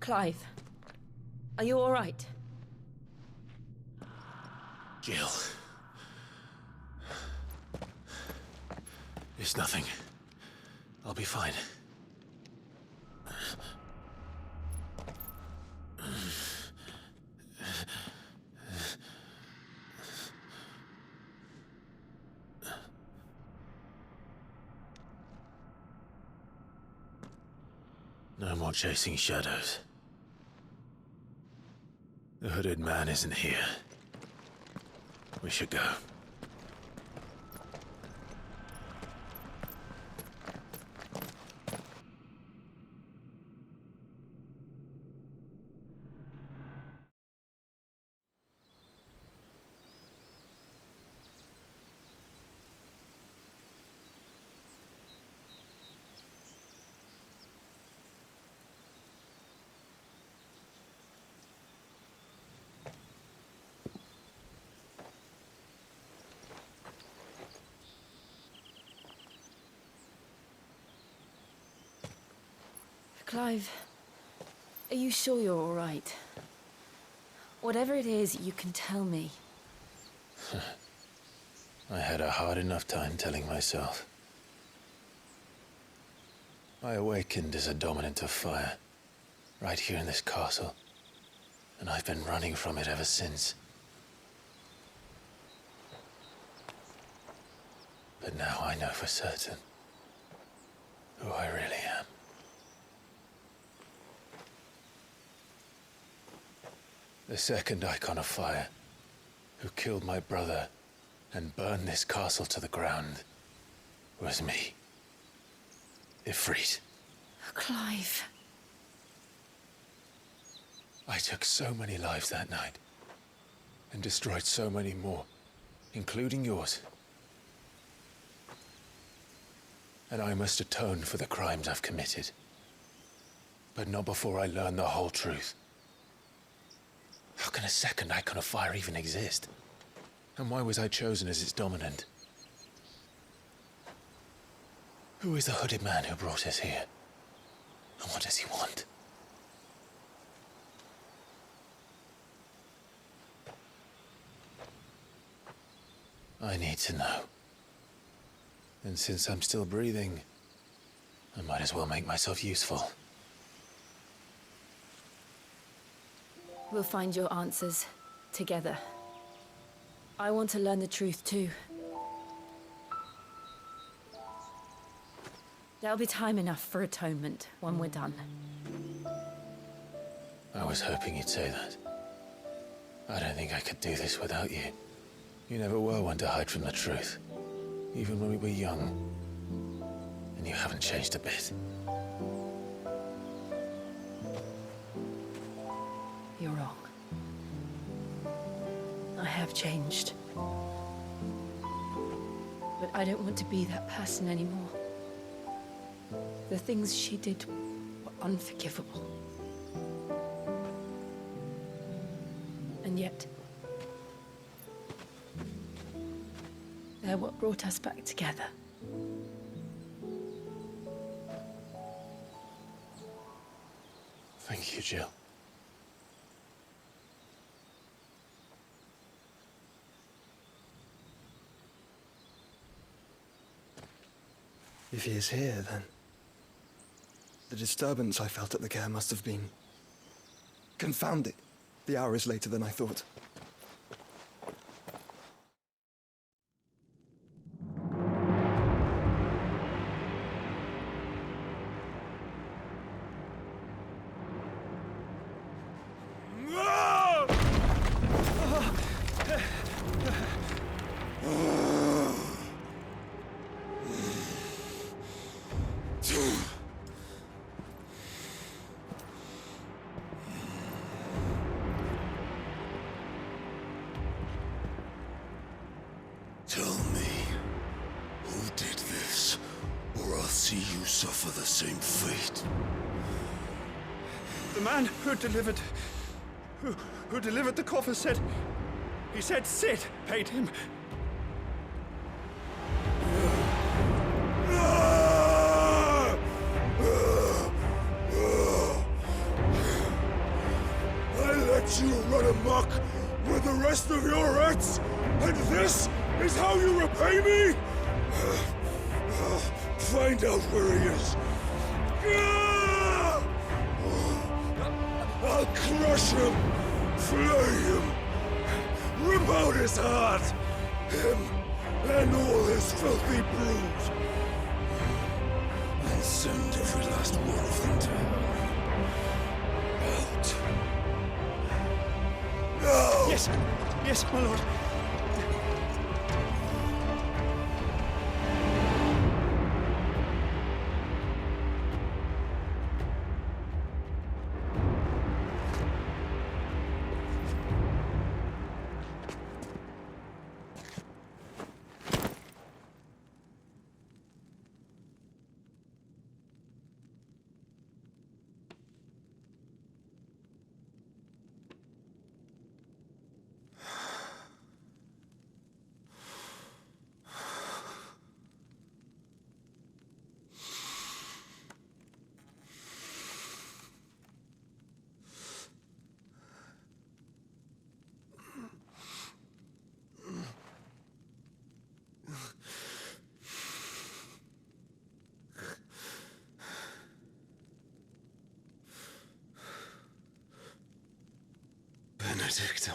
Clive, are you all right? Jill. It's nothing. I'll be fine. No more chasing shadows. The hooded man isn't here. We should go. Clive, are you sure you're all right? Whatever it is, you can tell me. I had a hard enough time telling myself. I awakened as a dominant of fire, right here in this castle, and I've been running from it ever since. But now I know for certain who I really am. The second icon of fire, who killed my brother and burned this castle to the ground, was me. Ifrit. Clive. I took so many lives that night, and destroyed so many more, including yours. And I must atone for the crimes I've committed. But not before I learn the whole truth. How can a second icon of fire even exist? And why was I chosen as its dominant? Who is the hooded man who brought us here? And what does he want? I need to know. And since I'm still breathing, I might as well make myself useful. We'll find your answers together. I want to learn the truth too. There'll be time enough for atonement when we're done. I was hoping you'd say that. I don't think I could do this without you. You never were one to hide from the truth, even when we were young. And you haven't changed a bit. You're wrong. I have changed. But I don't want to be that person anymore. The things she did were unforgivable. And yet, they're what brought us back together. Thank you, Jill. If he is here, then the disturbance I felt at the care must have been confounded. The hour is later than I thought. Tell me, who did this, or I'll see you suffer the same fate. The man who delivered the coffer said... He said Sid paid him. run amok with the rest of your rats? And this is how you repay me? Find out where he is. I'll crush him, flay him, rip out his heart, him and all his filthy brood, and send every last one of them to hell. Out. No! Yes, yes, my lord. Benedicta.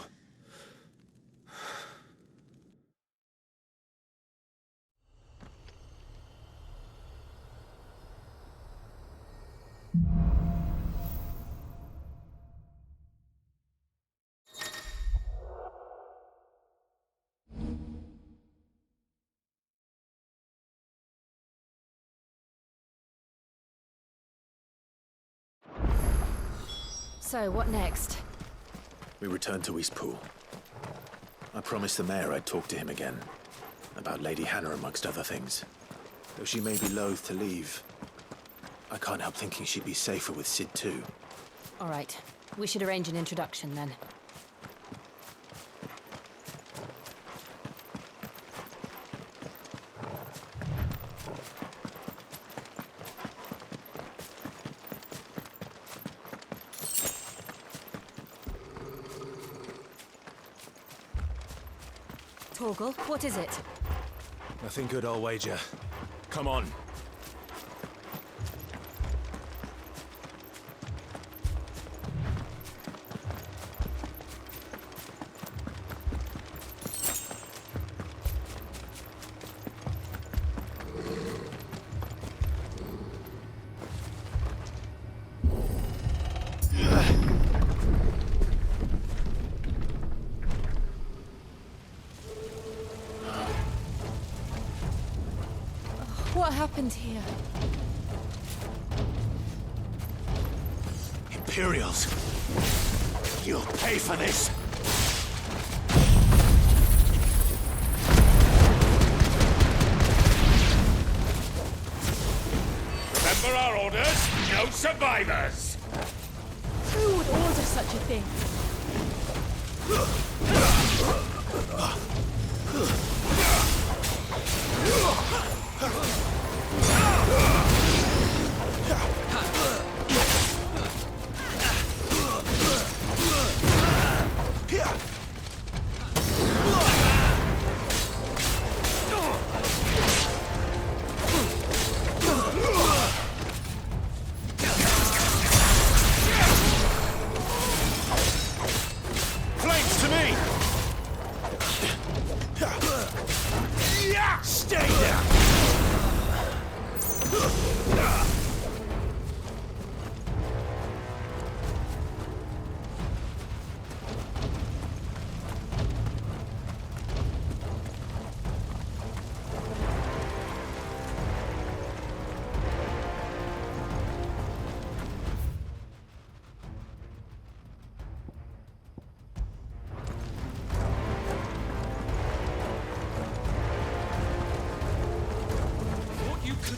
So, what next? We return to Eastpool. I promised the mayor I'd talk to him again. About Lady Hannah, amongst other things. Though she may be loath to leave, I can't help thinking she'd be safer with Sid too. All right. We should arrange an introduction then. Torgal, what is it? Nothing good, I'll wager. Come on. What happened here? Imperials! You'll pay for this! Remember our orders? No survivors! Who would order such a thing? Flames to me! Stay down!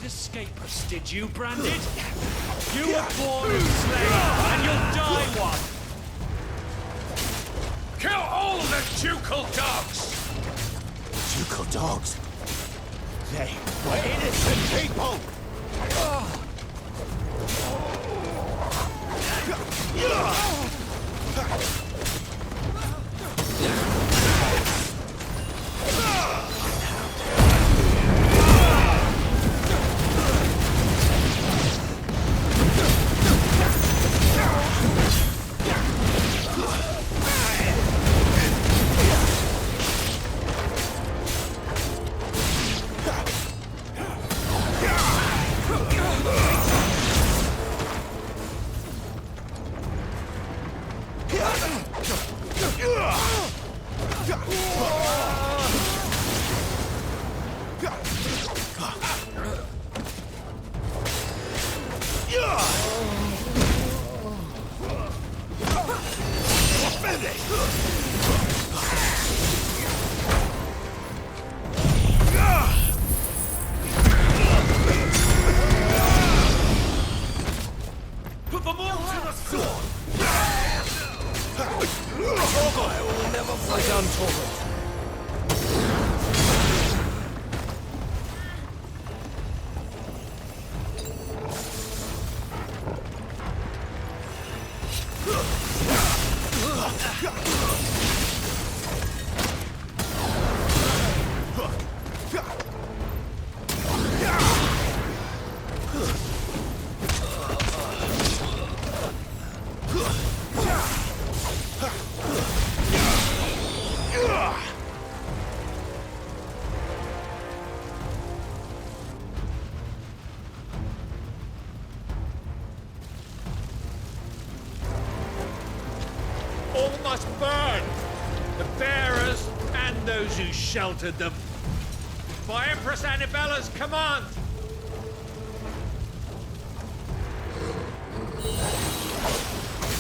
Escape us, did you, Branded? You were born a slave, and you'll die one! Kill all the ducal dogs! Ducal dogs? They were innocent people! done, Torvald. All must burn! The bearers and those who sheltered them. By Empress Annibella's command!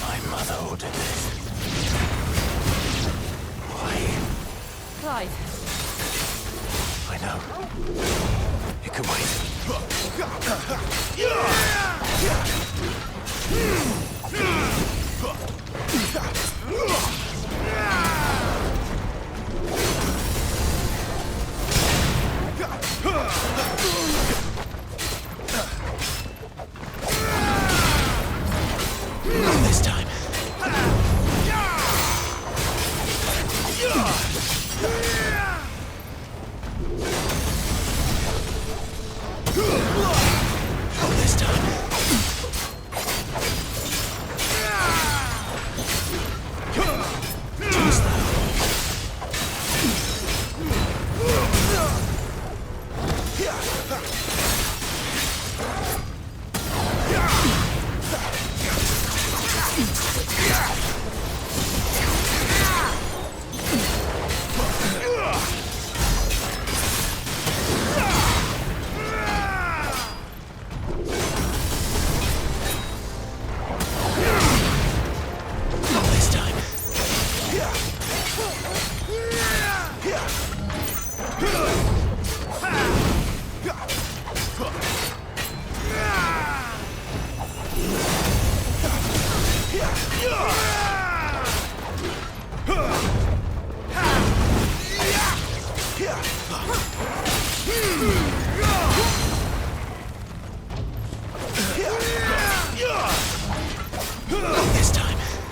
My mother ordered this. Why? Clive, I know. It can wait. Not this time. Not this time. Too slow. Not this time.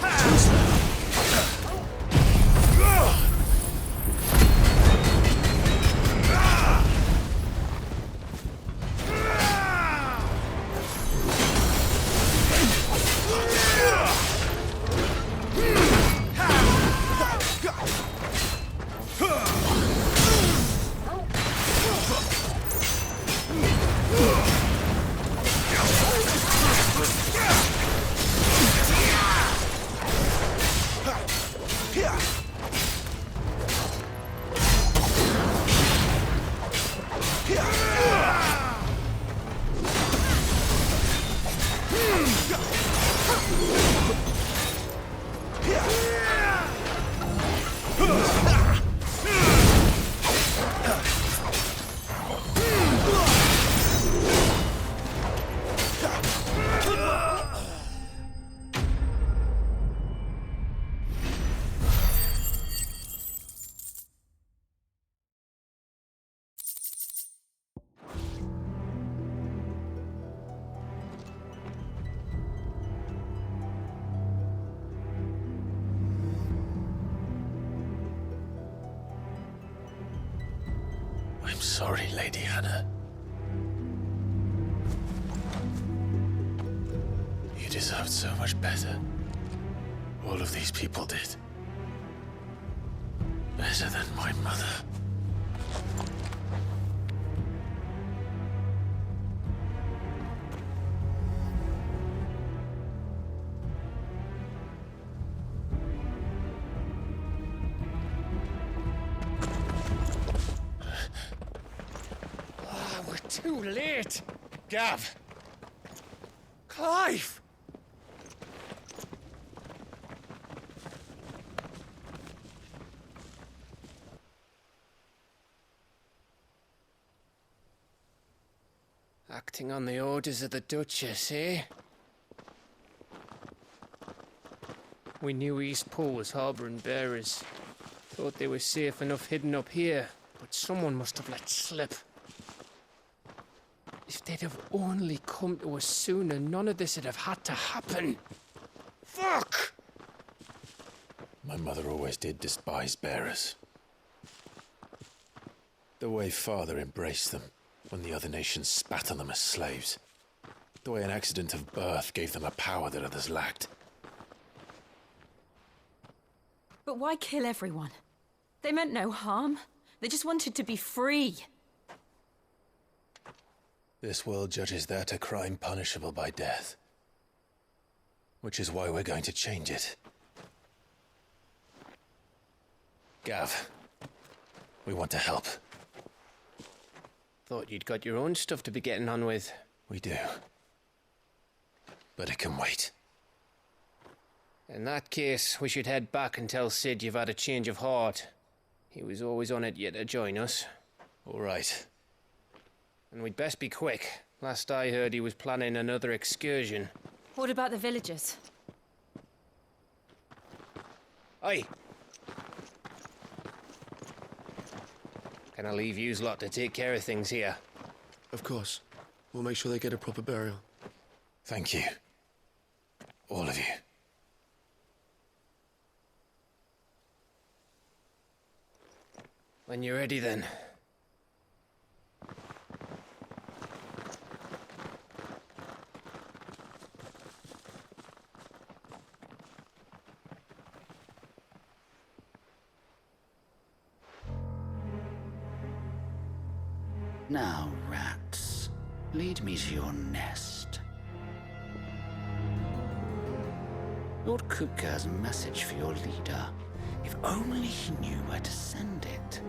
Not this time. Too slow. I'm sorry, Lady Hannah. You deserved so much better. All of these people did. Better than my mother. We're too late! Gav! Clive! Acting on the orders of the Duchess, eh? We knew Eastpool was harbouring bearers. Thought they were safe enough hidden up here, but someone must have let slip. If they'd have only come to us sooner, none of this would have had to happen. Fuck! My mother always did despise bearers. The way Father embraced them when the other nations spat on them as slaves. The way an accident of birth gave them a power that others lacked. But why kill everyone? They meant no harm. They just wanted to be free. This world judges that a crime punishable by death. Which is why we're going to change it. Gav, we want to help. Thought you'd got your own stuff to be getting on with. We do. But it can wait. In that case, we should head back and tell Sid you've had a change of heart. He was always on it yet to join us. All right. And we'd best be quick. Last I heard, he was planning another excursion. What about the villagers? Aye. Can I leave yous lot to take care of things here? Of course. We'll make sure they get a proper burial. Thank you. All of you. When you're ready, then. Now, rats, lead me to your nest. Lord Kupka has a message for your leader. If only he knew where to send it.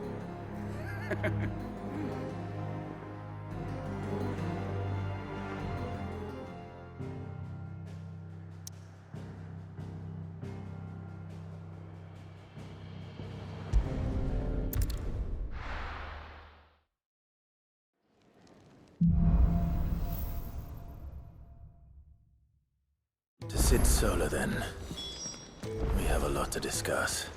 To Sid Solar, then. We have a lot to discuss.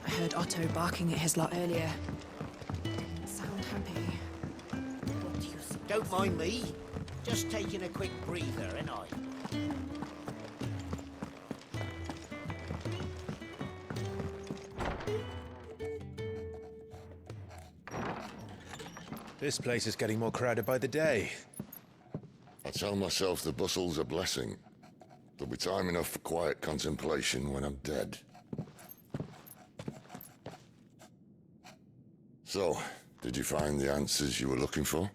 I heard Otto barking at his lot earlier. Didn't sound happy. What do you think? Don't mind me. Just taking a quick breather, ain't I? This place is getting more crowded by the day. I tell myself the bustle's a blessing. There'll be time enough for quiet contemplation when I'm dead. So, did you find the answers you were looking for?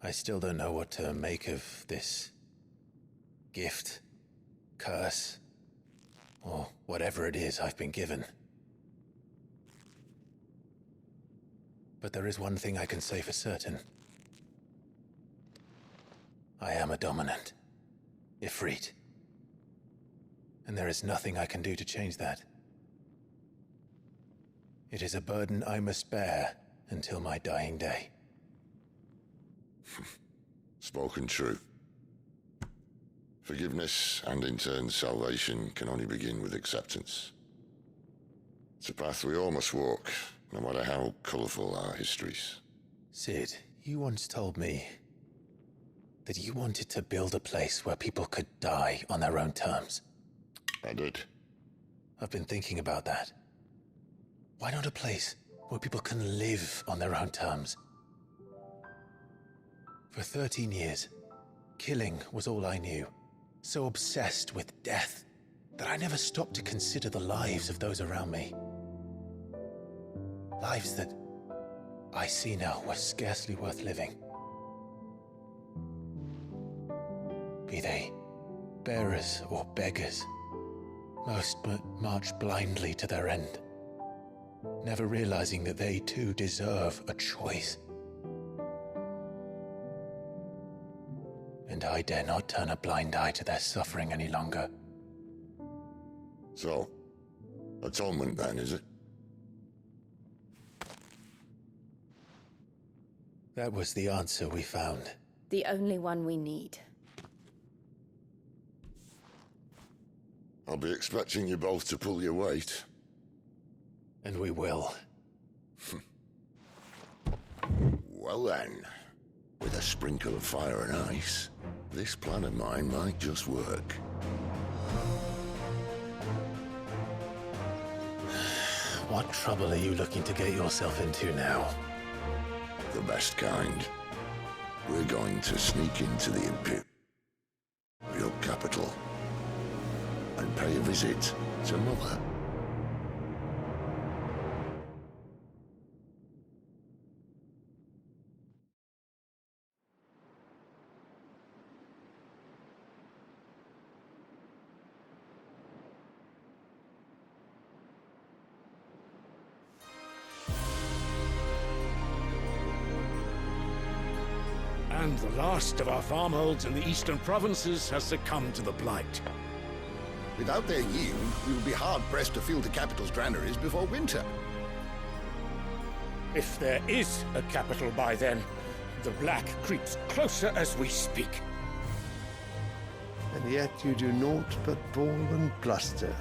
I still don't know what to make of this gift, curse, or whatever it is I've been given. But there is one thing I can say for certain. I am a dominant, Ifrit. And there is nothing I can do to change that. It is a burden I must bear until my dying day. Spoken true. Forgiveness and in turn salvation can only begin with acceptance. It's a path we all must walk, no matter how colourful our histories. Sid, you once told me that you wanted to build a place where people could die on their own terms. I did. I've been thinking about that. Why not a place where people can live on their own terms? For 13 years, killing was all I knew. So obsessed with death that I never stopped to consider the lives of those around me. Lives that I see now were scarcely worth living. Be they bearers or beggars, most but march blindly to their end, never realizing that they too deserve a choice. and I dare not turn a blind eye to their suffering any longer. So, atonement then, is it? That was the answer we found. The only one we need. I'll be expecting you both to pull your weight. And we will. Well then, with a sprinkle of fire and ice, this plan of mine might just work. What trouble are you looking to get yourself into now? The best kind. We're going to sneak into the Imperial capital and pay a visit to Mother. And the last of our farmholds in the eastern provinces has succumbed to the blight. Without their yield, we will be hard-pressed to fill the capital's granaries before winter. If there is a capital by then, the black creeps closer as we speak. And yet you do naught but bawl and bluster.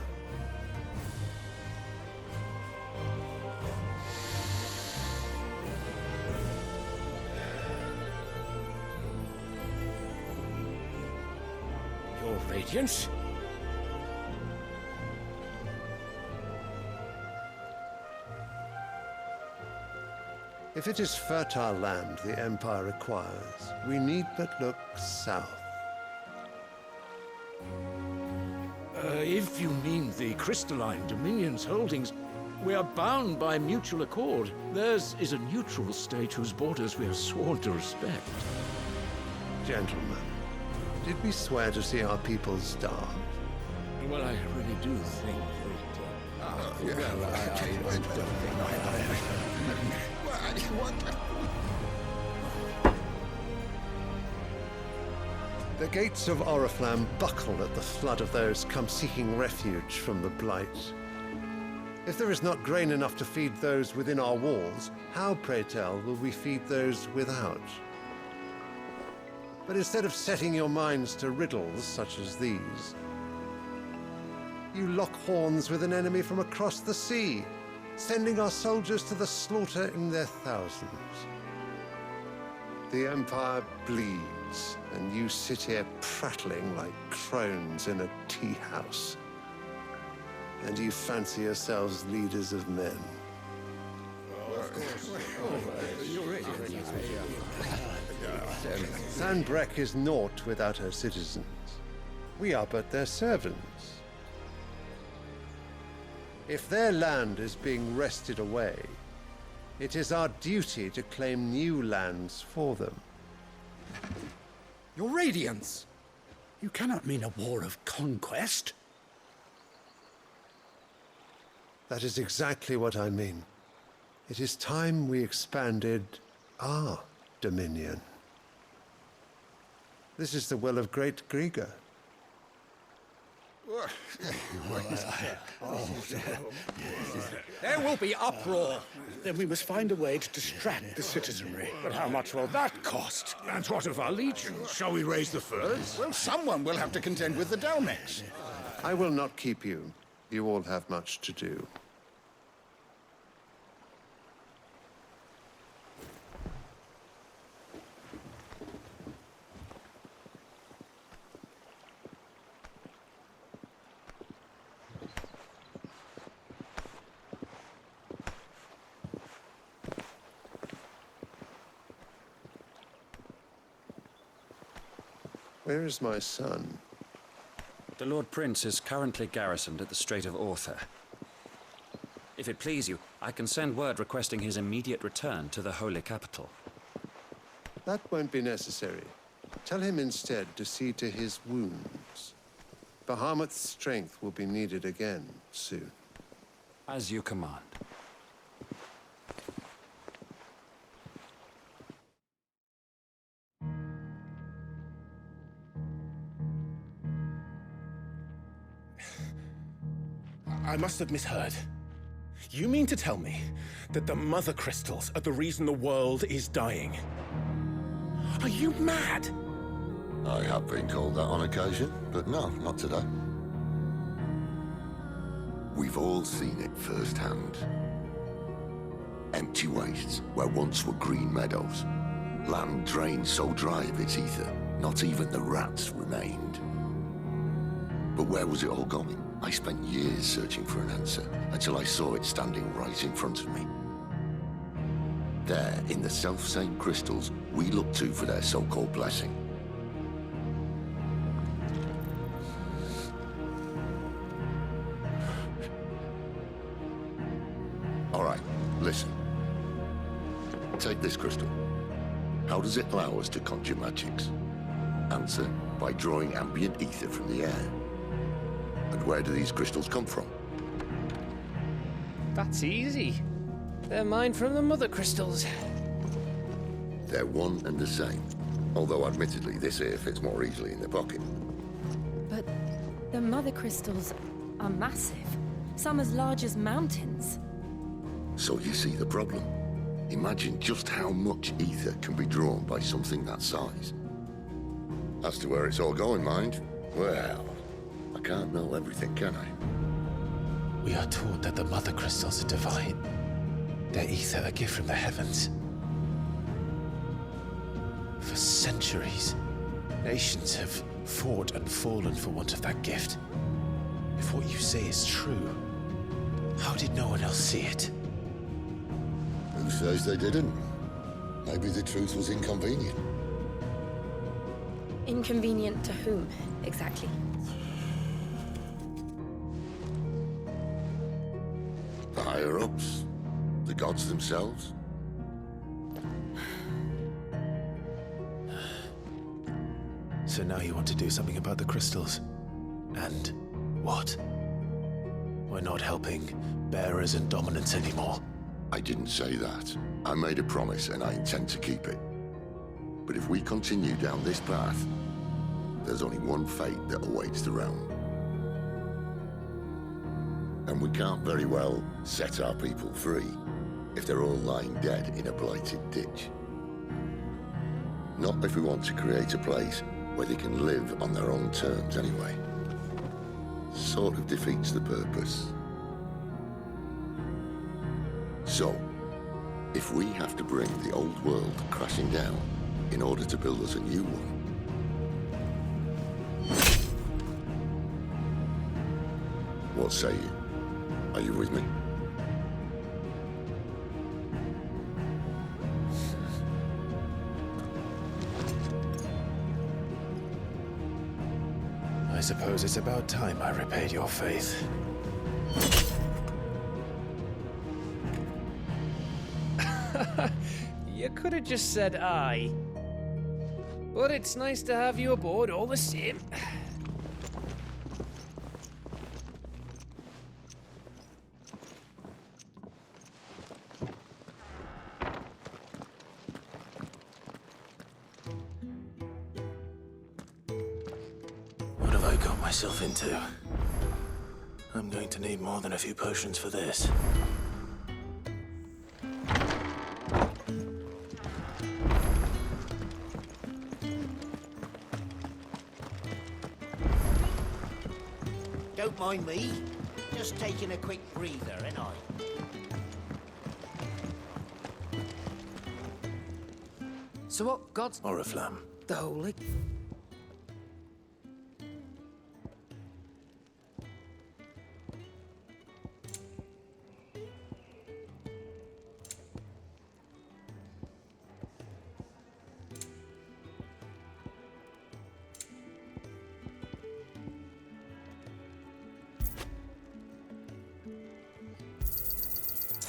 Your Radiance? If it is fertile land the Empire requires, we need but look south. If you mean the crystalline Dominion's holdings, we are bound by mutual accord. Theirs is a neutral state whose borders we have sworn to respect. Gentlemen, did we swear to see our people starve? Well, I really do think that... I don't think The gates of Oriflamme buckle at the flood of those come seeking refuge from the blight. If there is not grain enough to feed those within our walls, how, pray tell, will we feed those without? But instead of setting your minds to riddles such as these, you lock horns with an enemy from across the sea, sending our soldiers to the slaughter in their thousands. The Empire bleeds, and you sit here prattling like crones in a tea house. And you fancy yourselves leaders of men. Sanbreque is naught without her citizens. We are but their servants. If their land is being wrested away, it is our duty to claim new lands for them. Your Radiance! You cannot mean a war of conquest. That is exactly what I mean. It is time we expanded our dominion. This is the will of great Grieger. There will be uproar. Then we must find a way to distract the citizenry. But how much will that cost? And what of our legions? Shall we raise the furs? Well, someone will have to contend with the Dalmex. I will not keep you. You all have much to do. Where is my son? The Lord Prince is currently garrisoned at the Strait of Arthur. If it please you, I can send word requesting his immediate return to the Holy Capital. That won't be necessary. Tell him instead to see to his wounds. Bahamut's strength will be needed again soon. As you command. I must have misheard. You mean to tell me that the mother crystals are the reason the world is dying? Are you mad? I have been called that on occasion, but no, not today. We've all seen it firsthand. Empty wastes where once were green meadows. Land drained so dry of its ether, not even the rats remained. But where was it all going? I spent years searching for an answer, until I saw it standing right in front of me. There, in the self-same crystals we look to for their so-called blessing. All right, listen. Take this crystal. How does it allow us to conjure magics? Answer, by drawing ambient ether from the air. And where do these crystals come from? That's easy. They're mined from the mother crystals. They're one and the same. Although admittedly, this here fits more easily in the pocket. But the mother crystals are massive. Some as large as mountains. So you see the problem. Imagine just how much ether can be drawn by something that size. As to where it's all going, mind, well, I can't know everything, can I? We are taught that the mother crystals are divine. Their ether a gift from the heavens. For centuries, nations have fought and fallen for want of that gift. If what you say is true, how did no one else see it? Who says they didn't? Maybe the truth was inconvenient. Inconvenient to whom, exactly? The higher-ups? The gods themselves? So now you want to do something about the crystals? And what? We're not helping bearers and dominants anymore. I didn't say that. I made a promise and I intend to keep it. But if we continue down this path, there's only one fate that awaits the realm. And we can't very well set our people free if they're all lying dead in a blighted ditch. Not if we want to create a place where they can live on their own terms anyway. Sort of defeats the purpose. So, if we have to bring the old world crashing down in order to build us a new one, what say you? Are you with me? I suppose it's about time I repaid your faith. You could have just said aye. But it's nice to have you aboard all the same. What have I got myself into? I'm going to need more than a few potions for this. Don't mind me. Just taking a quick breather, ain't I? So what God's... Oriflamme. The holy...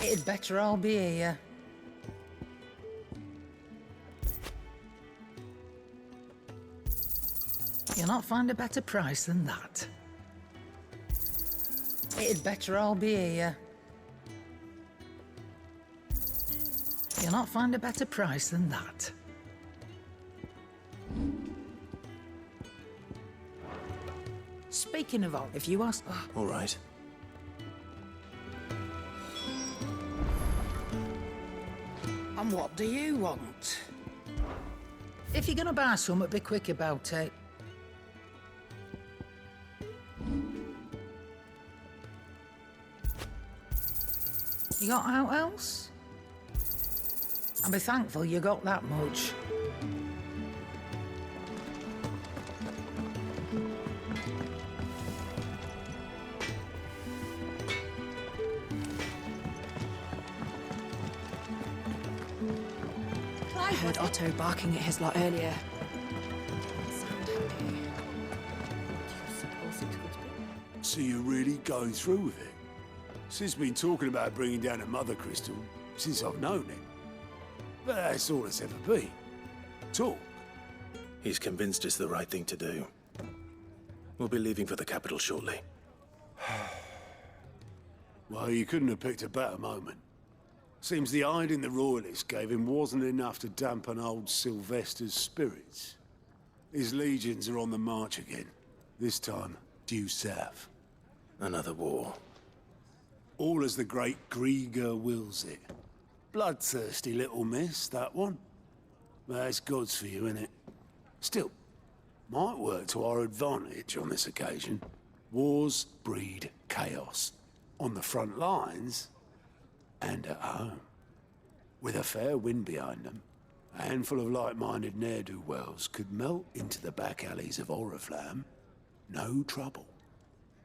It'd better all be here. You'll not find a better price than that. It'd better all be here. You'll not find a better price than that. Speaking of all, if you ask... All right. And what do you want? If you're gonna buy something, be quick about it. You got out else? And be thankful you got that much. I heard Otto barking at his lot earlier. Sound happy. So you're really going through with it? Sid's been talking about bringing down a mother crystal since I've known him. But that's all it's ever been. Talk. He's convinced it's the right thing to do. We'll be leaving for the capital shortly. Well, you couldn't have picked a better moment. Seems the hiding the royalists gave him wasn't enough to dampen old Sylvester's spirits. His legions are on the march again. This time, due south. Another war. All as the great Grieger wills it. Bloodthirsty little miss, that one. That's God's for you, innit? Still, might work to our advantage on this occasion. Wars breed chaos. On the front lines, and at home. With a fair wind behind them, a handful of like-minded ne'er-do-wells could melt into the back alleys of Oriflamme. No trouble.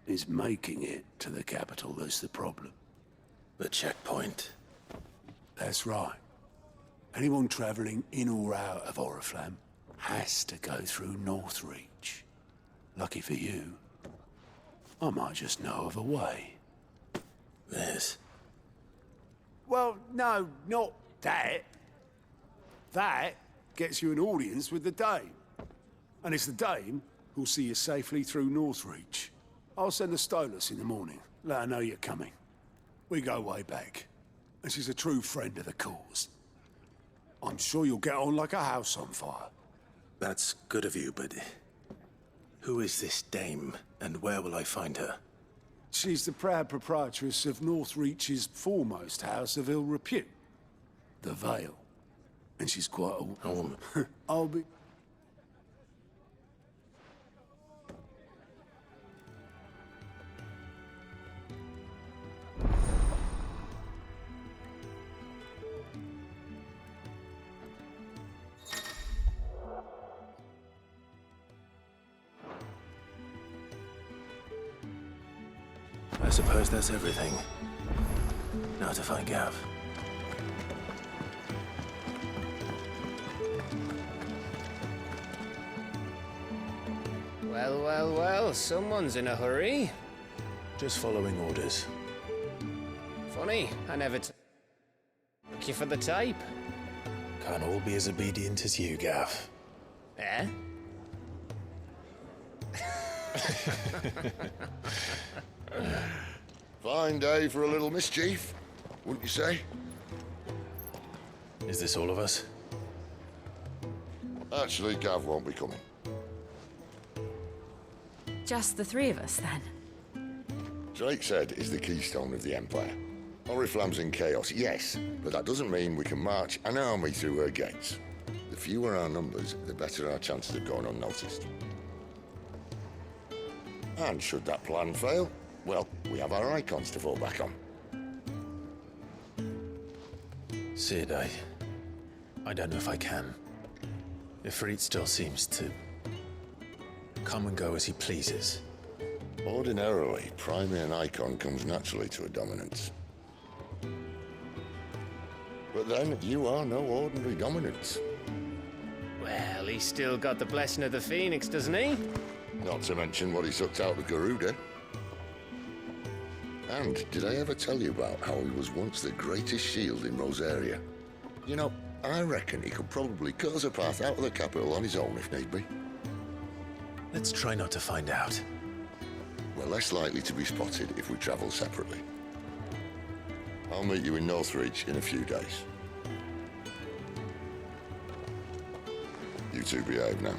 It's making it to the capital that's the problem. The checkpoint. That's right. Anyone travelling in or out of Oriflamme has to go through Northreach. Lucky for you, I might just know of a way. This? Well, no, not that. That gets you an audience with the Dame. And it's the Dame who'll see you safely through Northreach. I'll send a Stolas in the morning, let her know you're coming. We go way back, and she's a true friend of the cause. I'm sure you'll get on like a house on fire. That's good of you, but who is this Dame, and where will I find her? She's the proud proprietress of Northreach's foremost house of ill repute, the Vale. And she's quite a woman. I'll be... I suppose that's everything. Now to find Gav. Well, well, well, someone's in a hurry. Just following orders. Funny, I never took you for the type. Can't all be as obedient as you, Gav. Eh? Fine day for a little mischief, wouldn't you say? Is this all of us? Actually, Gav won't be coming. Just the three of us, then? Drakeshead is the keystone of the Empire. Oriflamme's in chaos, yes, but that doesn't mean we can march an army through her gates. The fewer our numbers, the better our chances of going unnoticed. And should that plan fail, well, we have our icons to fall back on. Sid, I don't know if I can. Ifrit still seems to come and go as he pleases. Ordinarily, priming an icon comes naturally to a dominance. But then, you are no ordinary dominance. Well, he's still got the blessing of the Phoenix, doesn't he? Not to mention what he sucked out of Garuda. And did I ever tell you about how he was once the greatest shield in Rosaria? You know, I reckon he could probably cut us a path out of the capital on his own if need be. Let's try not to find out. We're less likely to be spotted if we travel separately. I'll meet you in Northreach in a few days. You two behave now.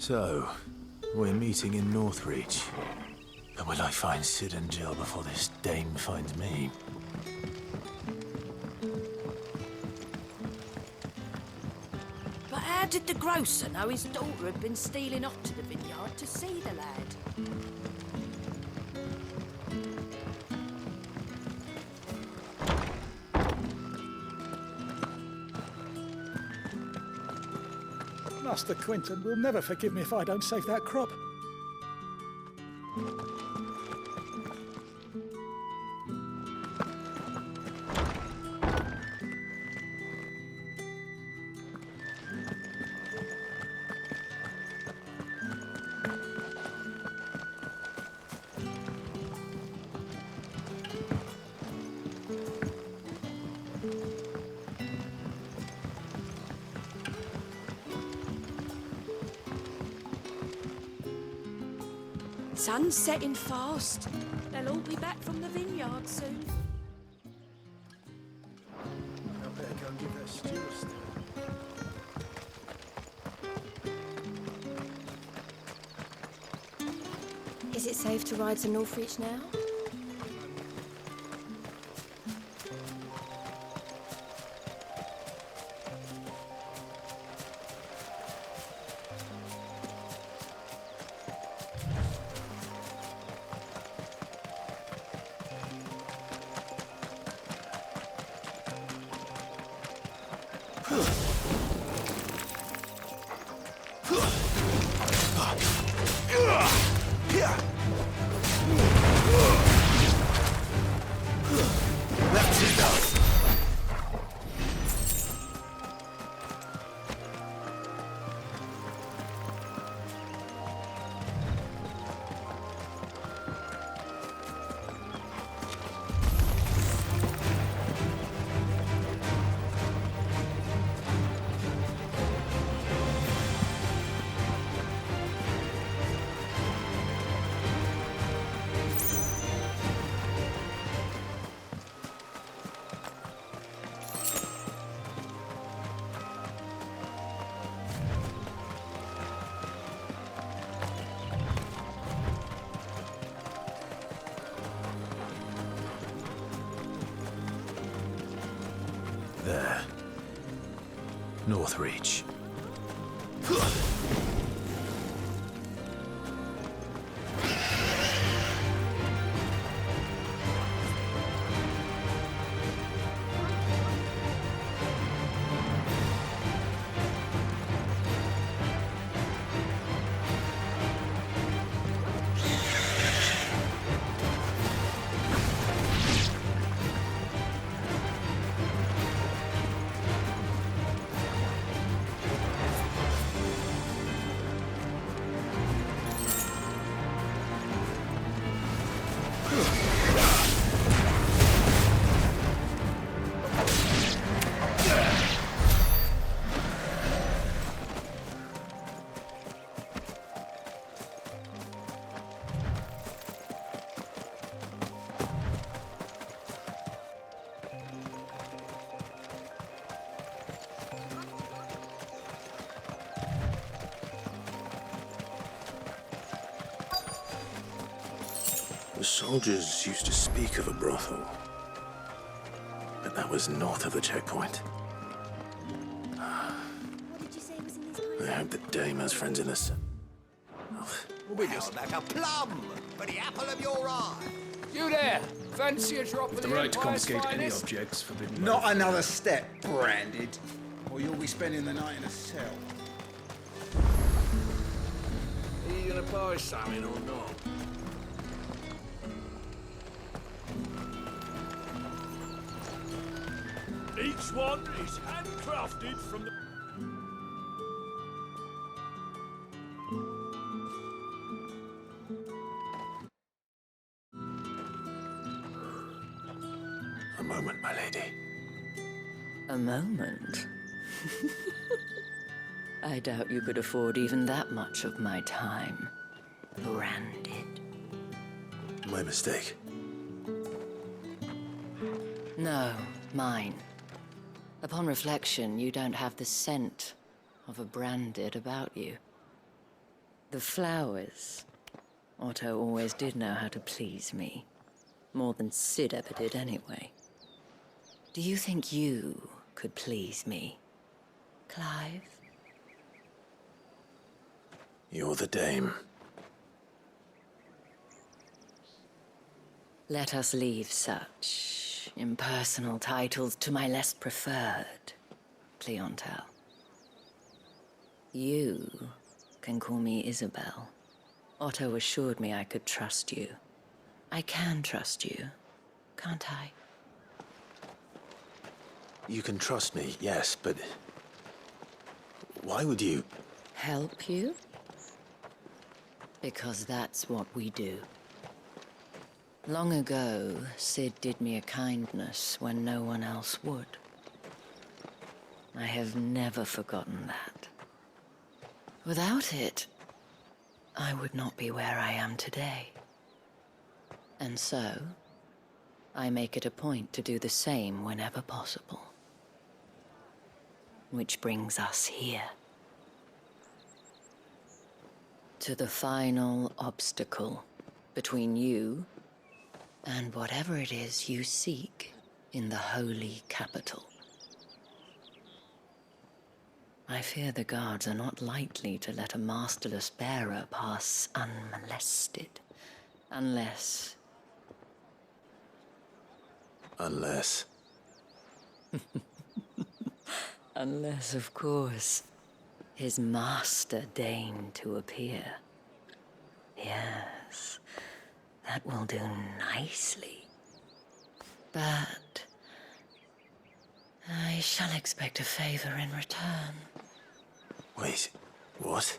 So, we're meeting in Northreach. But will I find Sid and Jill before this dame finds me? But how did the grocer know his daughter had been stealing off to the vineyard to see the lad? Master Quinton will never forgive me if I don't save that crop. Sun's setting fast. They'll all be back from the vineyard soon. I better go and give that stew a stir. Is it safe to ride to Northreach now? That's enough! There. Northreach. The soldiers used to speak of a brothel, but that was north of the checkpoint. What did you say was in these pies? I hope the dame has friends in the Well, like a plum for the apple of your eye. You there! Fancy a drop of The the right to Empire's confiscate any finest? objects forbidden. Not another step, branded, or you'll be spending the night in a cell. Are you gonna buy something or not? Each one is handcrafted from the... A moment, my lady. A moment? I doubt you could afford even that much of my time. Branded. My mistake. No, mine. Upon reflection, you don't have the scent of a branded about you. The flowers. Otto always did know how to please me. More than Sid ever did anyway. Do you think you could please me, Clive? You're the dame. Let us leave such impersonal titles to my less preferred clientele. You can call me Isabel. Otto assured me I could trust you. I can trust you, can't I? You can trust me, yes, but... why would you... Help you? Because that's what we do. Long ago, Sid did me a kindness when no one else would. I have never forgotten that. Without it, I would not be where I am today. And so, I make it a point to do the same whenever possible. Which brings us here. To the final obstacle between you and whatever it is you seek in the holy capital. I fear the guards are not likely to let a masterless bearer pass unmolested, unless... Unless... Unless, of course, his master deigned to appear. Yes, that will do nicely. But I shall expect a favor in return. Wait, what?